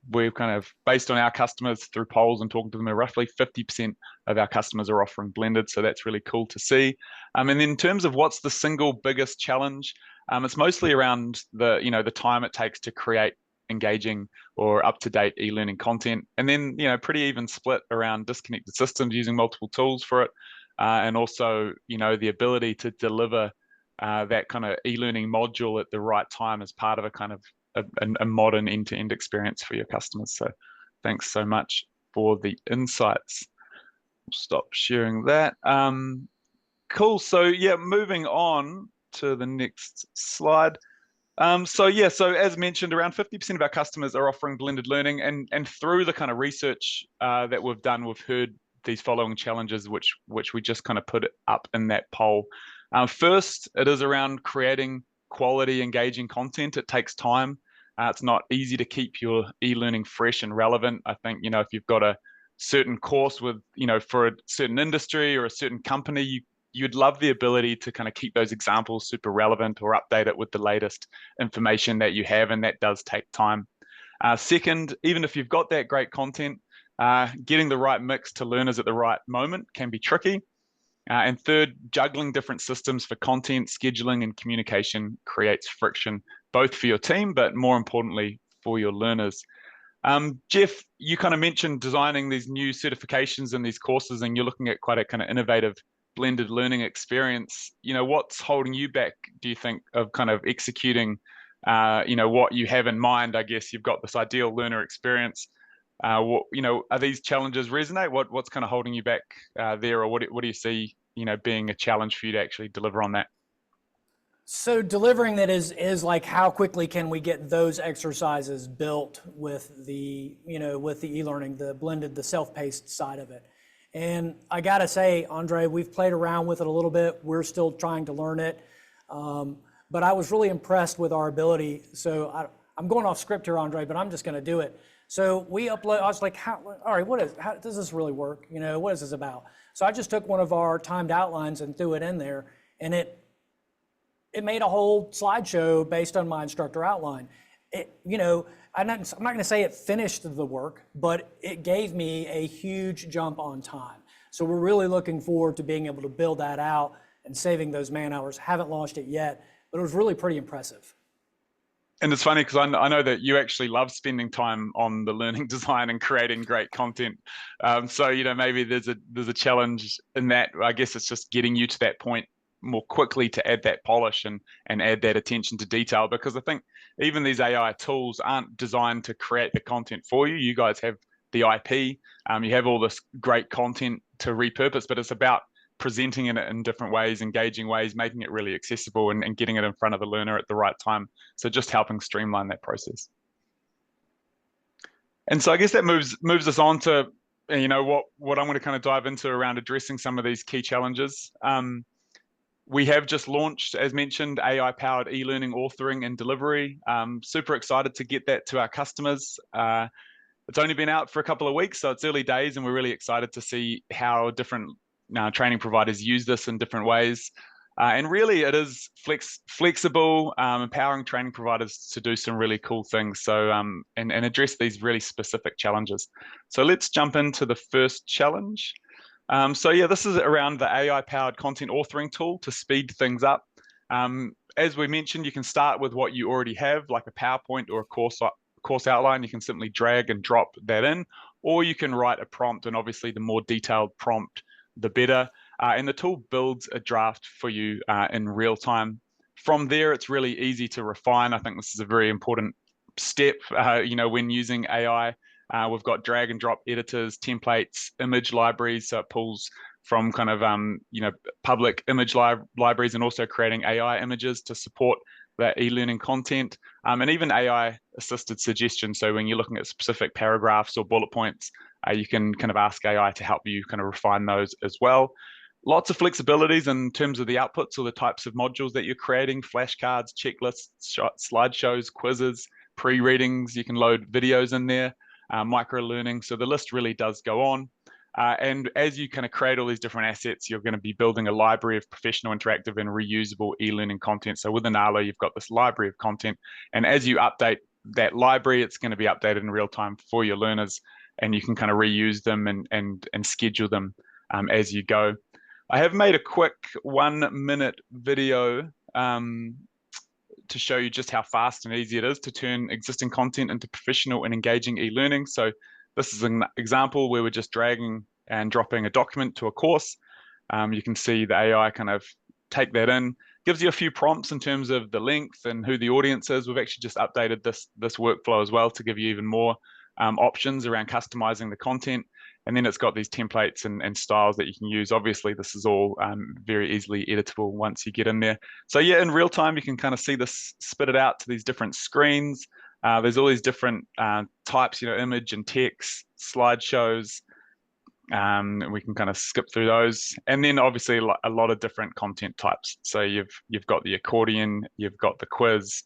We're kind of, based on our customers through polls and talking to them, roughly 50% of our customers are offering blended. So that's really cool to see. And then in terms of what's the single biggest challenge, it's mostly around the time it takes to create engaging or up-to-date e-learning content. And then, pretty even split around disconnected systems using multiple tools for it. And also, the ability to deliver that kind of e-learning module at the right time as part of a kind of a modern end-to-end experience for your customers. So thanks so much for the insights. We'll stop sharing that. Cool. So yeah, moving on to the next slide. So as mentioned, around 50% of our customers are offering blended learning, and through the kind of research that we've done, we've heard these following challenges, which we just kind of put up in that poll. First, it is around creating quality, engaging content. It takes time. It's not easy to keep your e-learning fresh and relevant. I think, if you've got a certain course with, for a certain industry or a certain company, you'd love the ability to kind of keep those examples super relevant or update it with the latest information that you have, and that does take time. Second, even if you've got that great content, getting the right mix to learners at the right moment can be tricky. And third, juggling different systems for content, scheduling, and communication creates friction, both for your team, but more importantly, for your learners. Jeff, you kind of mentioned designing these new certifications and these courses, and you're looking at quite a kind of innovative blended learning experience. What's holding you back, do you think, of kind of executing, what you have in mind? I guess you've got this ideal learner experience. Are these challenges resonate? What's kind of holding you back there, or what do you see, being a challenge for you to actually deliver on that? So delivering that is like, how quickly can we get those exercises built with the e-learning, the blended, the self-paced side of it. And I gotta say, Andre, we've played around with it a little bit. We're still trying to learn it. But I was really impressed with our ability. So I'm going off script here, Andre, but I'm just gonna do it. So we upload, I was like, how does this really work? What is this about? So I just took one of our timed outlines and threw it in there, and it made a whole slideshow based on my instructor outline. I'm not gonna say it finished the work, but it gave me a huge jump on time. So we're really looking forward to being able to build that out and saving those man hours. Haven't launched it yet, but it was really pretty impressive. And it's funny because I know that you actually love spending time on the learning design and creating great content. So maybe there's a challenge in that. I guess it's just getting you to that point more quickly to add that polish and add that attention to detail, because I think even these AI tools aren't designed to create the content for you. You guys have the IP. You have all this great content to repurpose, but it's about presenting it in different ways, engaging ways, making it really accessible and getting it in front of the learner at the right time. So just helping streamline that process. And so I guess that moves us on to, you know, what I'm going to kind of dive into around addressing some of these key challenges. We have just launched, as mentioned, AI-powered e-learning authoring and delivery. Super excited to get that to our customers. It's only been out for a couple of weeks, so it's early days, and we're really excited to see how different training providers use this in different ways. And really, it is flexible, empowering training providers to do some really cool things. So, and address these really specific challenges. So let's jump into the first challenge. So yeah, this is around the AI-powered content authoring tool to speed things up. As we mentioned, you can start with what you already have, like a PowerPoint or a course outline. You can simply drag and drop that in, or you can write a prompt, and obviously the more detailed prompt, the better. And the tool builds a draft for you in real time. From there, it's really easy to refine. I think this is a very important step, you know, when using AI. We've got drag and drop editors, templates, image libraries, so it pulls from kind of you know, public image libraries, and also creating AI images to support that e-learning content, and even AI assisted suggestions. So when you're looking at specific paragraphs or bullet points, you can kind of ask AI to help you kind of refine those as well. Lots of flexibilities in terms of the outputs or the types of modules that you're creating: flashcards, checklists, slideshows, quizzes, pre-readings. You can load videos in there, micro learning. So the list really does go on. And as you kind of create all these different assets, you're going to be building a library of professional, interactive, and reusable e-learning content. So within Arlo, you've got this library of content. And as you update that library, it's going to be updated in real time for your learners, and you can kind of reuse them and schedule them as you go. I have made a quick 1-minute video to show you just how fast and easy it is to turn existing content into professional and engaging e-learning. So this is an example where we're just dragging and dropping a document to a course. You can see the AI kind of take that in, gives you a few prompts in terms of the length and who the audience is. We've actually just updated this workflow as well to give you even more options around customizing the content. And then it's got these templates and styles that you can use. Obviously, this is all very easily editable once you get in there. So yeah, in real time, you can kind of see this spit it out to these different screens. There's all these different types, you know, image and text, slideshows. And we can kind of skip through those. And then obviously a lot of different content types. So you've got the accordion, you've got the quiz.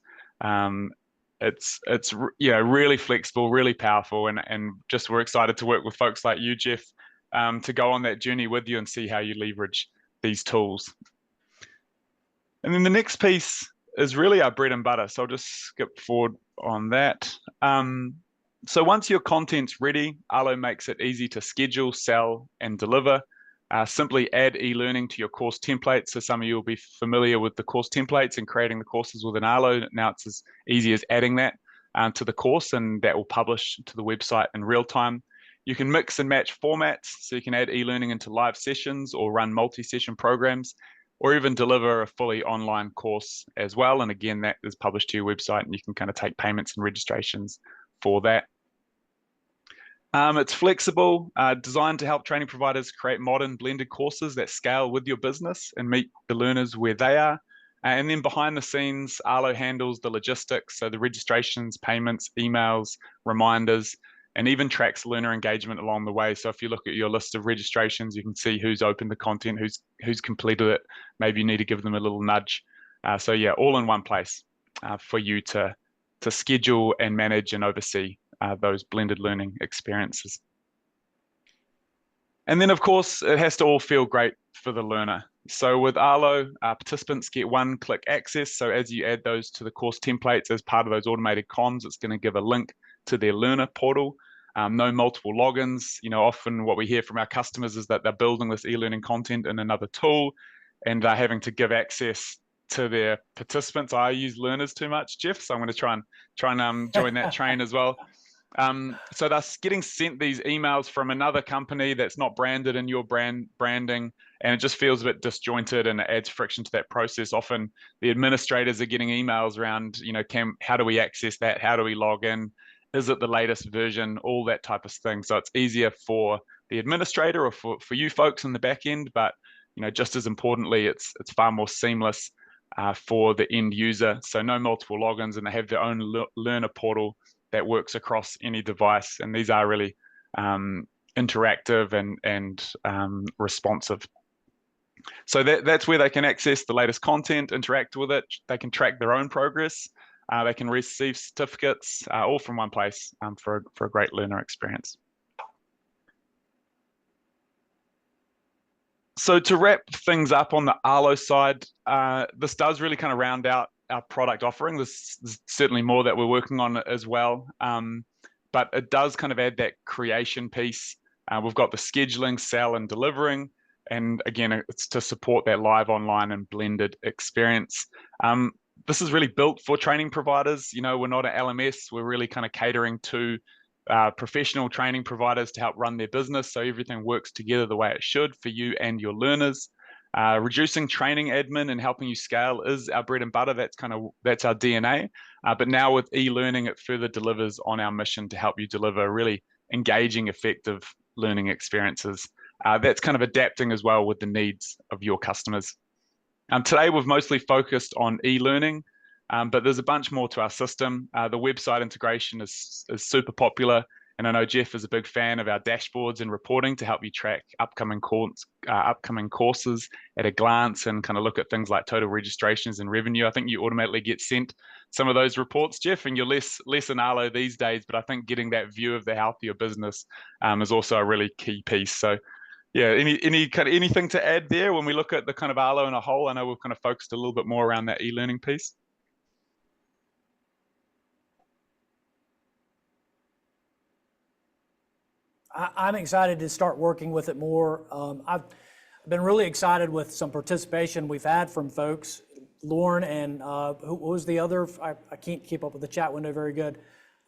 It's you know, really flexible, really powerful, and just we're excited to work with folks like you, Jeff, to go on that journey with you and see how you leverage these tools. And then the next piece is really our bread and butter. So I'll just skip forward on that. So once your content's ready, Arlo makes it easy to schedule, sell, and deliver. Simply add e-learning to your course templates. So some of you will be familiar with the course templates and creating the courses within Arlo. Now it's as easy as adding that to the course, and that will publish to the website in real time. You can mix and match formats, so you can add e-learning into live sessions or run multi-session programs, or even deliver a fully online course as well. And again, that is published to your website, and you can kind of take payments and registrations for that. It's flexible, designed to help training providers create modern blended courses that scale with your business and meet the learners where they are. And then behind the scenes, Arlo handles the logistics, so the registrations, payments, emails, reminders, and even tracks learner engagement along the way. So if you look at your list of registrations, you can see who's opened the content, who's completed it. Maybe you need to give them a little nudge. So yeah, all in one place for you to schedule and manage and oversee those blended learning experiences. And then of course, it has to all feel great for the learner. So with Arlo, participants get one-click access. So as you add those to the course templates as part of those automated comms, it's going to give a link to their learner portal. No multiple logins. You know, often what we hear from our customers is that they're building this e-learning content in another tool, and they're having to give access to their participants. I use learners too much, Jeff, so I'm going to try and join that train as well. So they're getting sent these emails from another company that's not branded in your branding, and it just feels a bit disjointed, and it adds friction to that process. Often the administrators are getting emails around, you know, how do we access that? How do we log in? Is it the latest version? All that type of thing. So it's easier for the administrator or for you folks in the back end, but just as importantly, it's far more seamless for the end user. So no multiple logins, and they have their own learner portal that works across any device. And these are really interactive and responsive. So that's where they can access the latest content, interact with it. They can track their own progress. They can receive certificates, all from one place for a great learner experience. So to wrap things up on the Arlo side, this does really kind of round out our product offering. There's certainly more that we're working on as well, but it does kind of add that creation piece. We've got the scheduling, sell, and delivering. And again, it's to support that live, online, and blended experience. This is really built for training providers. We're not an LMS. We're really kind of catering to professional training providers to help run their business, so everything works together the way it should for you and your learners. Reducing training admin and helping you scale is our bread and butter. That's our DNA. But now with eLearning, it further delivers on our mission to help you deliver really engaging, effective learning experiences. That's kind of adapting as well with the needs of your customers. Today, we've mostly focused on eLearning, but there's a bunch more to our system. The website integration is super popular, and I know Jeff is a big fan of our dashboards and reporting to help you track upcoming courses at a glance and kind of look at things like total registrations and revenue. I think you automatically get sent some of those reports, Jeff, and you're less in Arlo these days, but I think getting that view of the health of your business is also a really key piece. So yeah, anything to add there when we look at the kind of Arlo in a whole? I know we've kind of focused a little bit more around that eLearning piece. I'm excited to start working with it more. I've been really excited with some participation we've had from folks. Lauren and who was the other? I can't keep up with the chat window very good.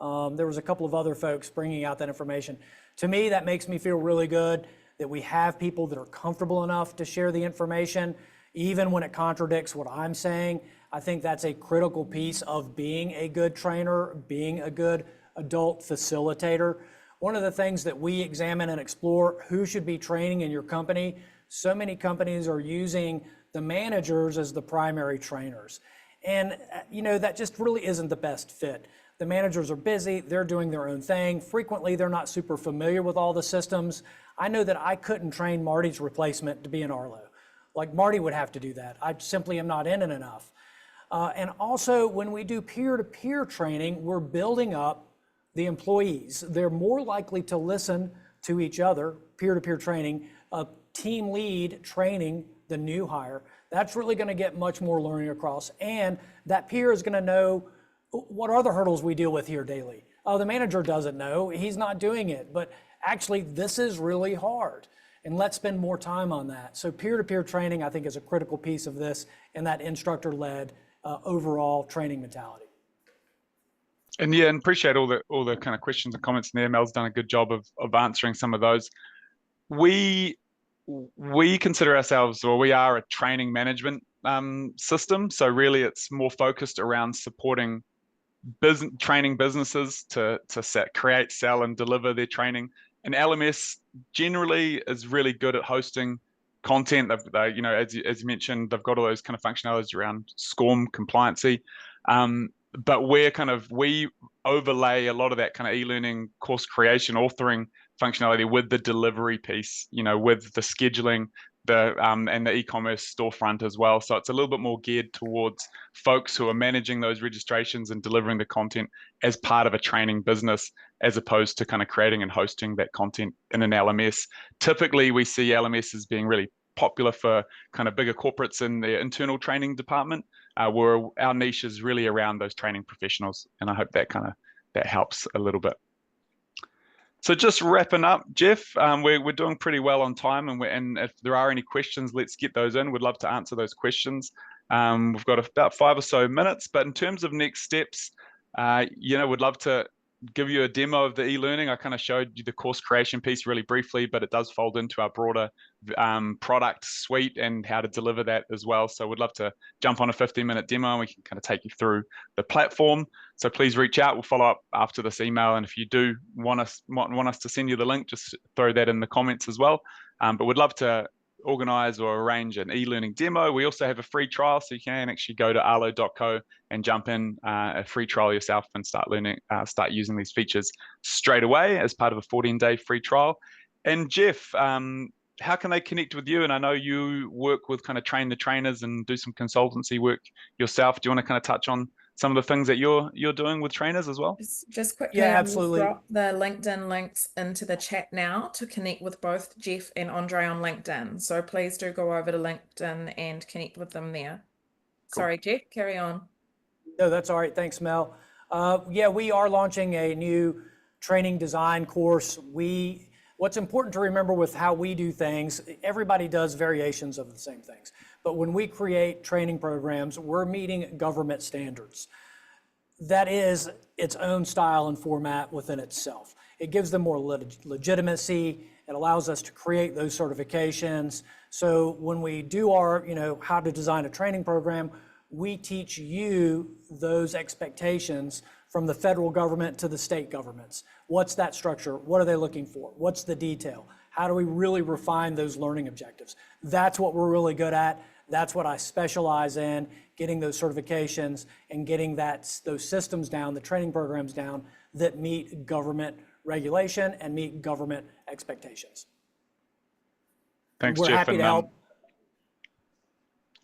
There was a couple of other folks bringing out that information. To me, that makes me feel really good that we have people that are comfortable enough to share the information, even when it contradicts what I'm saying. I think that's a critical piece of being a good trainer, being a good adult facilitator. One of the things that we examine and explore, who should be training in your company. So many companies are using the managers as the primary trainers. And that just really isn't the best fit. The managers are busy, they're doing their own thing. Frequently, they're not super familiar with all the systems. I know that I couldn't train Marty's replacement to be an Arlo. Like Marty would have to do that. I simply am not in it enough. And also, when we do peer-to-peer training, we're building up the employees. They're more likely to listen to each other, peer-to-peer training, a team lead training the new hire. That's really going to get much more learning across. And that peer is going to know what are the hurdles we deal with here daily. Oh, the manager doesn't know. He's not doing it. But actually, this is really hard. And let's spend more time on that. So peer-to-peer training, I think, is a critical piece of this and that instructor-led overall training mentality. And yeah, and appreciate all the kind of questions and comments in there. Mel's done a good job of answering some of those. We consider ourselves, or we are a training management system. So really, it's more focused around supporting training businesses to create, sell, and deliver their training. And LMS generally is really good at hosting content. As you mentioned, they've got all those kind of functionalities around SCORM compliancy. But we overlay a lot of that kind of e-learning course creation, authoring functionality with the delivery piece, with the scheduling, and the e-commerce storefront as well. So it's a little bit more geared towards folks who are managing those registrations and delivering the content as part of a training business, as opposed to kind of creating and hosting that content in an LMS. Typically, we see LMS as being really popular for kind of bigger corporates in the internal training department, where our niche is really around those training professionals. And I hope that helps a little bit. So just wrapping up, Jeff, we're doing pretty well on time, and if there are any questions, let's get those in. We'd love to answer those questions. We've got about 5 or so minutes, but in terms of next steps, we'd love to give you a demo of the e-learning. I kind of showed you the course creation piece really briefly, but it does fold into our broader product suite and how to deliver that as well. So we'd love to jump on a 15-minute demo and we can kind of take you through the platform. So please reach out. We'll follow up after this email. And if you do want us to send you the link, just throw that in the comments as well. But we'd love to organize or arrange an e-learning demo. We also have a free trial, so you can actually go to arlo.co and jump in a free trial yourself and start learning, start using these features straight away as part of a 14-day free trial. And Jeff, how can they connect with you? And I know you work with kind of train the trainers and do some consultancy work yourself. Do you want to kind of touch on some of the things that you're doing with trainers as well? Just quickly, Yeah, I will absolutely. drop the LinkedIn links into the chat now to connect with both Jeff and Andre on LinkedIn. So please do go over to LinkedIn and connect with them there. Cool. Sorry, Jeff, carry on. No, that's all right. Thanks, Mel. Yeah, we are launching a new training design course. What's important to remember with how we do things, everybody does variations of the same things. But when we create training programs, we're meeting government standards. That is its own style and format within itself. It gives them more legitimacy. It allows us to create those certifications. So when we do our, how to design a training program, we teach you those expectations from the federal government to the state governments. What's that structure? What are they looking for? What's the detail? How do we really refine those learning objectives? That's what we're really good at. That's what I specialize in, getting those certifications and getting those systems down, the training programs down that meet government regulation and meet government expectations. Thanks, We're Jeff. happy to help.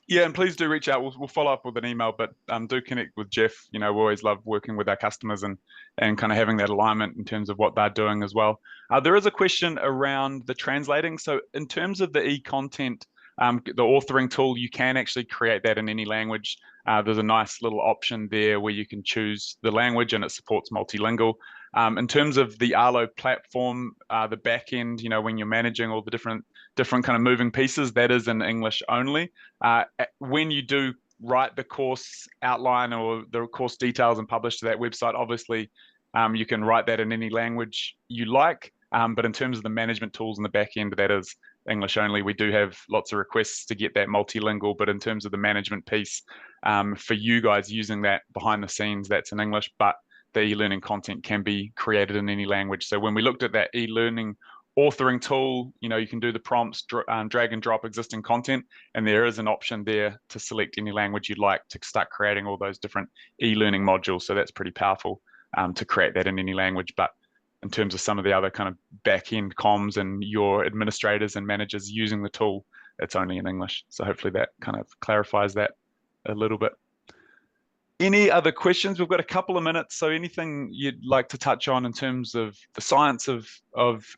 Yeah, and please do reach out. We'll follow up with an email, but do connect with Jeff. We always love working with our customers and kind of having that alignment in terms of what they're doing as well. There is a question around the translating. So in terms of the e-content, the authoring tool, you can actually create that in any language. There's a nice little option there where you can choose the language and it supports multilingual. In terms of the Arlo platform, the back end, when you're managing all the different kind of moving pieces, that is in English only. When you do write the course outline or the course details and publish to that website, obviously you can write that in any language you like. But in terms of the management tools in the back end, that is English only. We do have lots of requests to get that multilingual, but in terms of the management piece, for you guys using that behind the scenes, that's in English, but the e-learning content can be created in any language. So when we looked at that e-learning authoring tool, you can do the prompts, drag and drop existing content, and there is an option there to select any language you'd like to start creating all those different e-learning modules. So that's pretty powerful to create that in any language. But in terms of some of the other kind of back-end comms and your administrators and managers using the tool, it's only in English. So hopefully that kind of clarifies that a little bit. Any other questions? We've got a couple of minutes, so anything you'd like to touch on in terms of the science of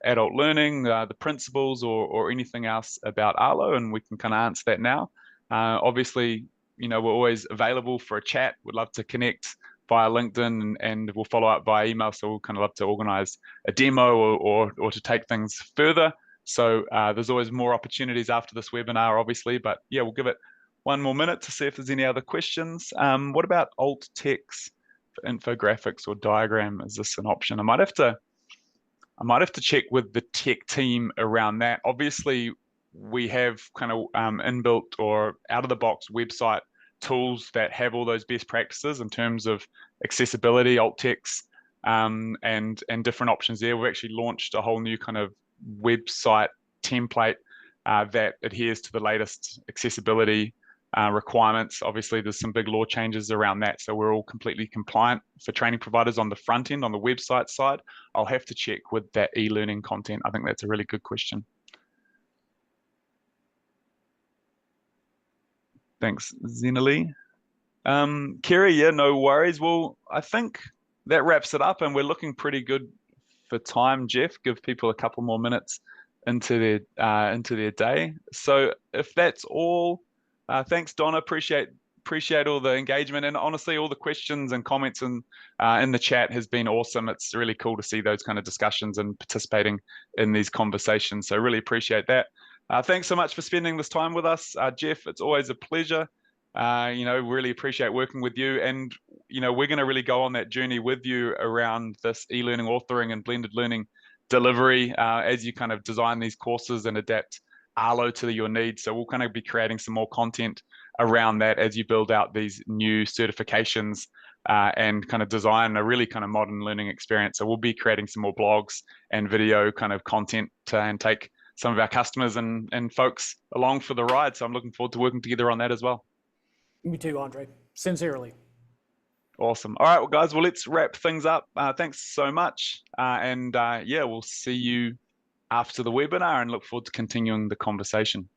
adult learning, the principles, or anything else about Arlo, and we can kind of answer that now. Obviously, we're always available for a chat. We'd love to connect via LinkedIn, and we'll follow up via email. So we'll kind of love to organize a demo or to take things further. So there's always more opportunities after this webinar, obviously, but yeah, we'll give it one more minute to see if there's any other questions. What about alt text for infographics or diagram? Is this an option? I might have to check with the tech team around that. Obviously, we have kind of inbuilt or out of the box website tools that have all those best practices in terms of accessibility, alt text, and different options there. We've actually launched a whole new kind of website template that adheres to the latest accessibility requirements. Obviously, there's some big law changes around that, so we're all completely compliant for training providers on the front end, on the website side. I'll have to check with that e-learning content. I think that's a really good question. Thanks, Zenali. Kerry, yeah, no worries. Well, I think that wraps it up, and we're looking pretty good for time, Jeff. Give people a couple more minutes into their day. So if that's all, thanks, Donna. Appreciate all the engagement, and honestly, all the questions and comments in the chat has been awesome. It's really cool to see those kind of discussions and participating in these conversations. So really appreciate that. Thanks so much for spending this time with us, Jeff. It's always a pleasure. Really appreciate working with you. And we're going to really go on that journey with you around this e-learning authoring and blended learning delivery as you kind of design these courses and adapt Arlo to your needs. So we'll kind of be creating some more content around that as you build out these new certifications and kind of design a really kind of modern learning experience. So we'll be creating some more blogs and video kind of content and take some of our customers and folks along for the ride. So I'm looking forward to working together on that as well. Me too, Andre. Sincerely. Awesome. All right, well, guys, well, let's wrap things up. Thanks so much. Yeah, we'll see you after the webinar and look forward to continuing the conversation.